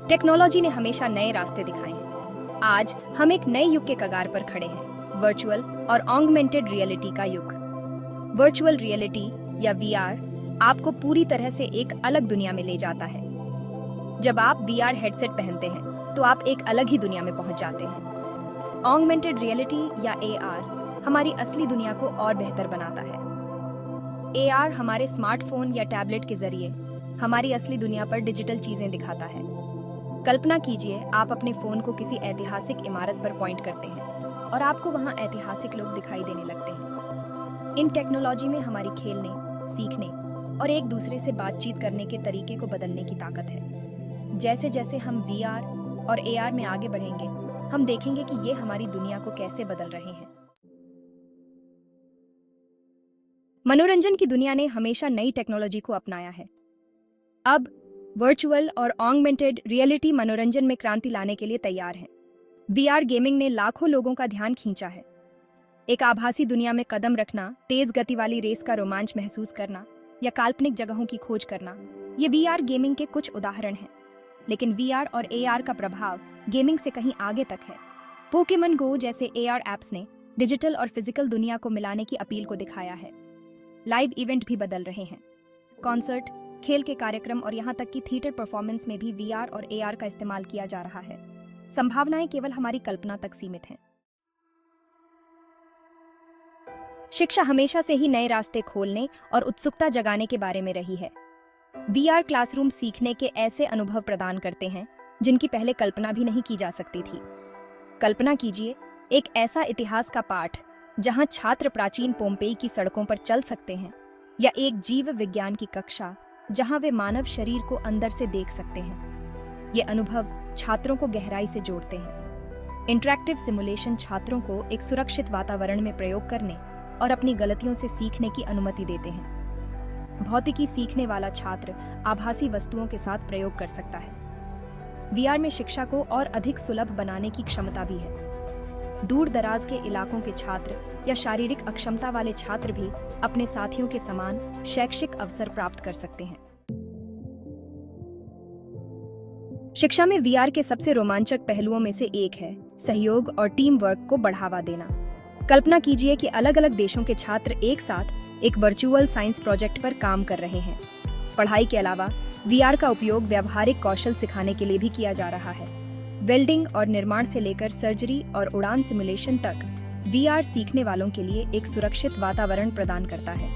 Technology ने हमेशा नए रास्ते दिखाए हैं। आज हम एक नए युग के कगार पर खड़े हैं, वर्चुअल और ऑगमेंटेड रियलिटी का युग। वर्चुअल रियलिटी या वीआर आपको पूरी तरह से एक अलग दुनिया में ले जाता है। जब आप वीआर हेडसेट पहनते हैं तो आप एक अलग ही दुनिया में पहुंच जाते हैं। ऑगमेंटेड रियलिटी या एआर हमारी असली दुनिया को और बेहतर बनाता है। एआर हमारे स्मार्टफोन या टैबलेट के जरिए हमारी असली दुनिया पर डिजिटल चीजें दिखाता है। कल्पना कीजिए, आप अपने फोन को किसी ऐतिहासिक इमारत पर पॉइंट करते हैं और आपको वहां ऐतिहासिक लोग दिखाई देने लगते हैं। इन टेक्नोलॉजी में हमारी खेलने, सीखने और एक दूसरे से बातचीत करने के तरीके को बदलने की ताकत है। जैसे जैसे हम वीआर और एआर में आगे बढ़ेंगे, हम देखेंगे कि ये हमारी दुनिया को कैसे बदल रहे हैं। मनोरंजन की दुनिया ने हमेशा नई टेक्नोलॉजी को अपनाया है। अब वर्चुअल और ऑगमेंटेड रियलिटी मनोरंजन में क्रांति लाने के लिए तैयार है। वीआर गेमिंग ने लाखों लोगों का ध्यान खींचा है। एक आभासी दुनिया में कदम रखना, तेज गति वाली रेस का रोमांच महसूस करना या काल्पनिक जगहों की खोज करना, ये वीआर गेमिंग के कुछ उदाहरण हैं। लेकिन वीआर और एआर का प्रभाव गेमिंग से कहीं आगे तक है। पोकेमन गो जैसे एआर ऐप्स ने डिजिटल और फिजिकल दुनिया को मिलाने की अपील को दिखाया है। लाइव इवेंट भी बदल रहे हैं। कॉन्सर्ट, खेल के कार्यक्रम और यहाँ तक कि थिएटर परफॉर्मेंस में भी वीआर और एआर का इस्तेमाल किया जा रहा है। संभावनाएं केवल हमारी कल्पना तक सीमित हैं। शिक्षा हमेशा से ही नए रास्ते खोलने और उत्सुकता जगाने के बारे में रही है। वीआर क्लासरूम सीखने के ऐसे अनुभव प्रदान करते हैं जिनकी पहले कल्पना भी नहीं की जा सकती थी। कल्पना कीजिए, एक ऐसा इतिहास का पाठ जहां छात्र प्राचीन पोम्पेई की सड़कों पर चल सकते हैं, या एक जीव विज्ञान की कक्षा जहां वे मानव शरीर को अंदर से देख सकते हैं। ये अनुभव छात्रों को गहराई से जोड़ते हैं। इंटरैक्टिव सिमुलेशन छात्रों को एक सुरक्षित वातावरण में प्रयोग करने और अपनी गलतियों से सीखने की अनुमति देते हैं। भौतिकी सीखने वाला छात्र आभासी वस्तुओं के साथ प्रयोग कर सकता है। वीआर में शिक्षा को और अधिक सुलभ बनाने की क्षमता भी है। दूर दराज के इलाकों के छात्र या शारीरिक अक्षमता वाले छात्र भी अपने साथियों के समान शैक्षिक अवसर प्राप्त कर सकते हैं। शिक्षा में वीआर के सबसे रोमांचक पहलुओं में से एक है सहयोग और टीम वर्क को बढ़ावा देना। कल्पना कीजिए कि अलग अलग देशों के छात्र एक साथ एक वर्चुअल साइंस प्रोजेक्ट पर काम कर रहे हैं। पढ़ाई के अलावा वीआर का उपयोग व्यावहारिक कौशल सिखाने के लिए भी किया जा रहा है। वेल्डिंग और निर्माण से लेकर सर्जरी और उड़ान सिमुलेशन तक, वीआर सीखने वालों के लिए एक सुरक्षित वातावरण प्रदान करता है।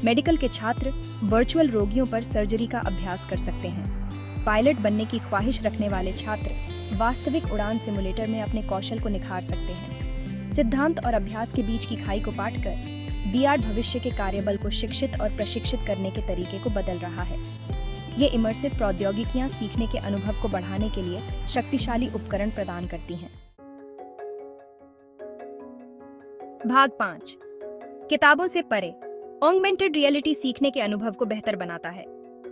मेडिकल के छात्र वर्चुअल रोगियों पर सर्जरी का अभ्यास कर सकते हैं। पायलट बनने की ख्वाहिश रखने वाले छात्र वास्तविक उड़ान सिमुलेटर में अपने कौशल को निखार सकते हैं। सिद्धांत और अभ्यास के बीच की खाई को पाटकर वीआर भविष्य के कार्यबल को शिक्षित और प्रशिक्षित करने के तरीके को बदल रहा है। ये इमर्सिव प्रौद्योगिकियां सीखने के अनुभव को बढ़ाने के लिए शक्तिशाली उपकरण प्रदान करती हैं। भाग 5, किताबों से परे। ऑगमेंटेड रियलिटी सीखने के अनुभव को बेहतर बनाता है।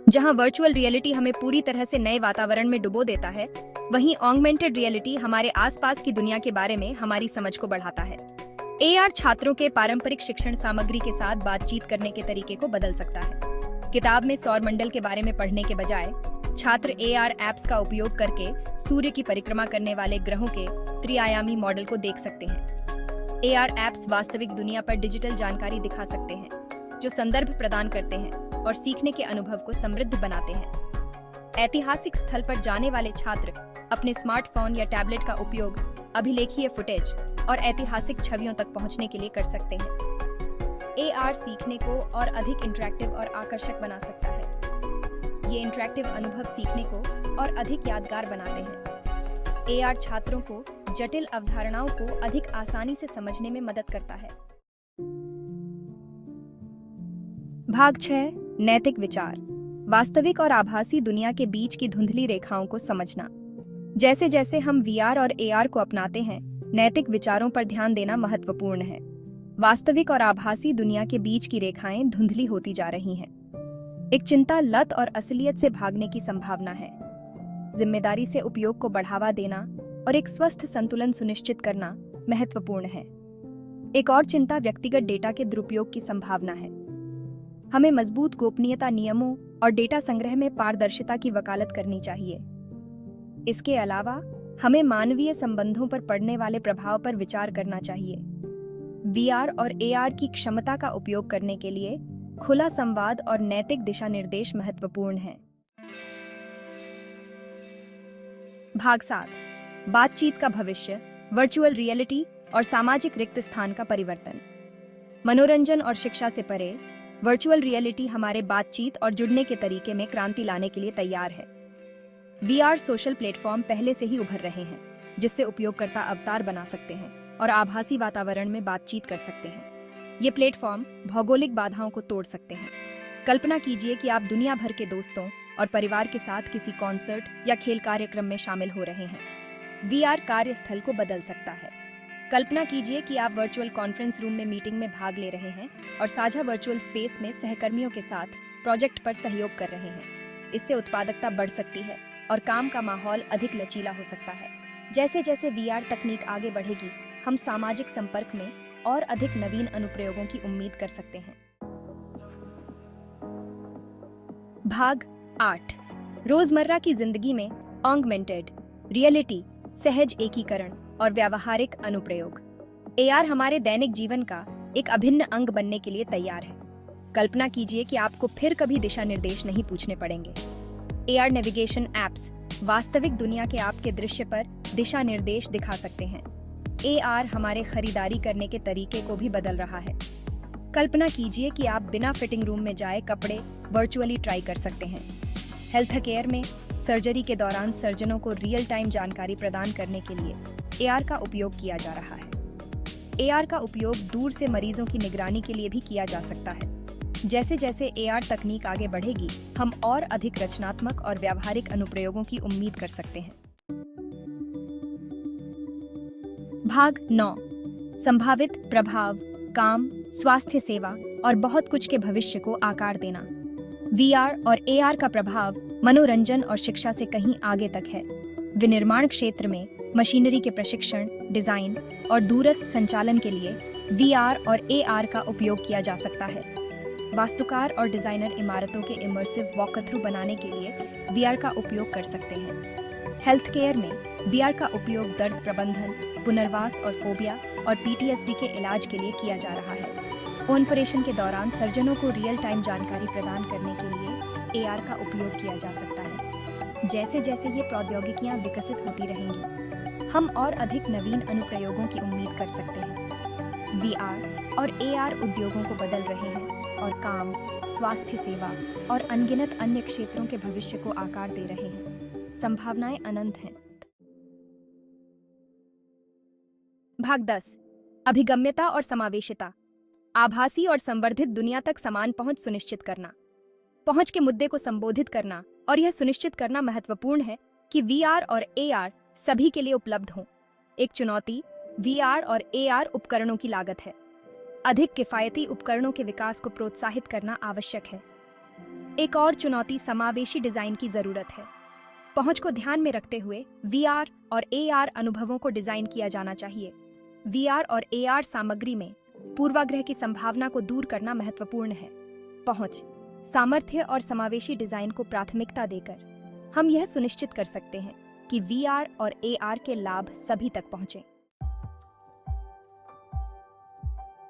जहां वर्चुअल रियलिटी हमें पूरी तरह से नए वातावरण में डुबो देता है, वहीं ऑगमेंटेड रियलिटी हमारे आसपास की दुनिया के बारे में हमारी समझ को बढ़ाता है। एआर छात्रों के पारंपरिक शिक्षण सामग्री के साथ बातचीत करने के तरीके को बदल सकता है। किताब में सौरमंडल के बारे में पढ़ने के बजाय छात्र एआर ऐप्स का उपयोग करके सूर्य की परिक्रमा करने वाले ग्रहों के त्रिआयामी मॉडल को देख सकते हैं। एआर ऐप्स वास्तविक दुनिया पर डिजिटल जानकारी दिखा सकते हैं, जो संदर्भ प्रदान करते हैं और सीखने के अनुभव को समृद्ध बनाते हैं। ऐतिहासिक स्थल पर जाने वाले छात्र अपने स्मार्टफोन या टैबलेट का उपयोग अभिलेखीय फुटेज और ऐतिहासिक छवियों तक पहुंचने के लिए कर सकते हैं। एआर सीखने को और अधिक इंटरैक्टिव और आकर्षक बना सकता है। ये इंटरैक्टिव अनुभव सीखने को और अधिक यादगार बनाते हैं। एआर छात्रों को जटिल अवधारणाओं को अधिक आसानी से समझने में मदद करता है। भाग 6, नैतिक विचार। वास्तविक और आभासी दुनिया के बीच की धुंधली रेखाओं को समझना। जैसे जैसे हम वीआर और एआर को अपनाते हैं, नैतिक विचारों पर ध्यान देना महत्वपूर्ण है। वास्तविक और आभासी दुनिया के बीच की रेखाएं धुंधली होती जा रही हैं। एक चिंता, लत और असलियत से भागने की संभावना है। जिम्मेदारी से उपयोग को बढ़ावा देना और एक स्वस्थ संतुलन सुनिश्चित करना महत्वपूर्ण है। एक और चिंता व्यक्तिगत डेटा के दुरुपयोग की संभावना है। हमें मजबूत गोपनीयता नियमों और डेटा संग्रह में पारदर्शिता की वकालत करनी चाहिए। इसके अलावा हमें मानवीय संबंधों पर पड़ने वाले प्रभाव पर विचार करना चाहिए। वीआर और एआर की क्षमता का उपयोग करने के लिए खुला संवाद और नैतिक दिशा निर्देश महत्वपूर्ण है। भाग 7, बातचीत का भविष्य, वर्चुअल रियलिटी और सामाजिक रिक्त स्थान का परिवर्तन। मनोरंजन और शिक्षा से परे वर्चुअल रियलिटी हमारे बातचीत और जुड़ने के तरीके में क्रांति लाने के लिए तैयार है। वीआर सोशल प्लेटफॉर्म पहले से ही उभर रहे हैं, जिससे उपयोगकर्ता अवतार बना सकते हैं और आभासी वातावरण में बातचीत कर सकते हैं। ये प्लेटफॉर्म भौगोलिक बाधाओं को तोड़ सकते हैं। कल्पना कीजिए कि आप दुनिया भर के दोस्तों और परिवार के साथ किसी कॉन्सर्ट या खेल कार्यक्रम में शामिल हो रहे हैं। वीआर कार्यस्थल को बदल सकता है। कल्पना कीजिए कि आप वर्चुअल कॉन्फ्रेंस रूम में मीटिंग में भाग ले रहे हैं और साझा वर्चुअल स्पेस में सहकर्मियों के साथ प्रोजेक्ट पर सहयोग कर रहे हैं। इससे उत्पादकता बढ़ सकती है और काम का माहौल अधिक लचीला हो सकता है। जैसे जैसे वीआर तकनीक आगे बढ़ेगी, हम सामाजिक संपर्क में और अधिक नवीन अनुप्रयोगों की उम्मीद कर सकते हैं। भाग 8, रोजमर्रा की जिंदगी में ऑगमेंटेड रियलिटी, सहज एकीकरण और व्यावहारिक अनुप्रयोग। एआर हमारे दैनिक जीवन का एक अभिन्न अंग बनने के लिए तैयार है। कल्पना कीजिए कि आपको फिर कभी दिशा निर्देश नहीं पूछने पड़ेंगे। एआर नेविगेशन ऐप्स वास्तविक दुनिया के आपके दृश्य पर दिशा निर्देश दिखा सकते हैं। एआर हमारे खरीदारी करने के तरीके को भी बदल रहा है। कल्पना कीजिए कि आप बिना फिटिंग रूम में जाए कपड़े वर्चुअली ट्राई कर सकते हैं। हेल्थ केयर में सर्जरी के दौरान सर्जनों को रियल टाइम जानकारी प्रदान करने के लिए एआर का उपयोग किया जा रहा है। एआर का उपयोग दूर से मरीजों की निगरानी के लिए भी किया जा सकता है। जैसे जैसे एआर तकनीक आगे बढ़ेगी, हम और अधिक रचनात्मक और व्यावहारिक अनुप्रयोगों की उम्मीद कर सकते हैं। भाग 9, संभावित प्रभाव, काम, स्वास्थ्य सेवा और बहुत कुछ के भविष्य को आकार देना। वीआर और एआर का प्रभाव मनोरंजन और शिक्षा से कहीं आगे तक है। विनिर्माण क्षेत्र में मशीनरी के प्रशिक्षण, डिजाइन और दूरस्थ संचालन के लिए वीआर और एआर का उपयोग किया जा सकता है। वास्तुकार और डिजाइनर इमारतों के इमर्सिव वॉकथ्रू बनाने के लिए वीआर का उपयोग कर सकते हैं। हेल्थ केयर में वीआर का उपयोग दर्द प्रबंधन, पुनर्वास और फोबिया और पीटीएसडी के इलाज के लिए किया जा रहा है। ऑपरेशन के दौरान सर्जनों को रियल टाइम जानकारी प्रदान करने के लिए एआर का उपयोग किया जा सकता है। जैसे जैसे ये प्रौद्योगिकियां विकसित होती रहेंगी, हम और अधिक नवीन अनुप्रयोगों की उम्मीद कर सकते हैं। वीआर और एआर उद्योगों को बदल रहे हैं और काम, स्वास्थ्य सेवा और अनगिनत अन्य क्षेत्रों के भविष्य को आकार दे रहे हैं। संभावनाएं अनंत हैं। भाग 10, अभिगम्यता और समावेशिता, आभासी और संवर्धित दुनिया तक समान पहुंच सुनिश्चित करना। पहुंच के मुद्दे को संबोधित करना और यह सुनिश्चित करना महत्वपूर्ण है कि वीआर और एआर सभी के लिए उपलब्ध हों। एक चुनौती वीआर और एआर उपकरणों की लागत है। अधिक किफायती उपकरणों के विकास को प्रोत्साहित करना आवश्यक है। एक और चुनौती समावेशी डिजाइन की जरूरत है। पहुंच को ध्यान में रखते हुए वीआर और एआर अनुभवों को डिजाइन किया जाना चाहिए। वीआर और एआर सामग्री में पूर्वाग्रह की संभावना को दूर करना महत्वपूर्ण है। पहुंच, सामर्थ्य और समावेशी डिजाइन को प्राथमिकता देकर हम यह सुनिश्चित कर सकते हैं कि वीआर और एआर के लाभ सभी तक पहुंचे।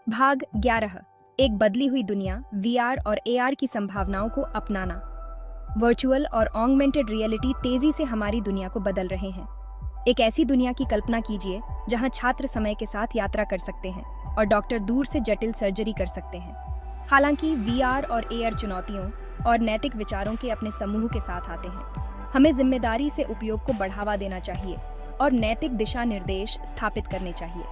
भाग 11, एक बदली हुई दुनिया, वीआर और एआर की संभावनाओं को अपनाना। वर्चुअल और ऑगमेंटेड रियलिटी तेजी से हमारी दुनिया को बदल रहे हैं। एक ऐसी दुनिया की कल्पना कीजिए जहां छात्र समय के साथ यात्रा कर सकते हैं और डॉक्टर दूर से जटिल सर्जरी कर सकते हैं। हालांकि वीआर और एआर चुनौतियों और नैतिक विचारों के अपने समूह के साथ आते हैं। हमें जिम्मेदारी से उपयोग को बढ़ावा देना चाहिए और नैतिक दिशा निर्देश स्थापित करने चाहिए।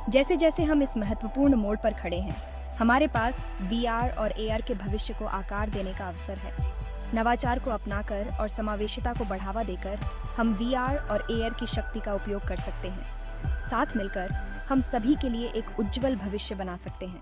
जैसे जैसे हम इस महत्वपूर्ण मोड़ पर खड़े हैं, हमारे पास वीआर और एआर के भविष्य को आकार देने का अवसर है। नवाचार को अपनाकर और समावेशिता को बढ़ावा देकर हम वीआर और एआर की शक्ति का उपयोग कर सकते हैं। साथ मिलकर हम सभी के लिए एक उज्जवल भविष्य बना सकते हैं।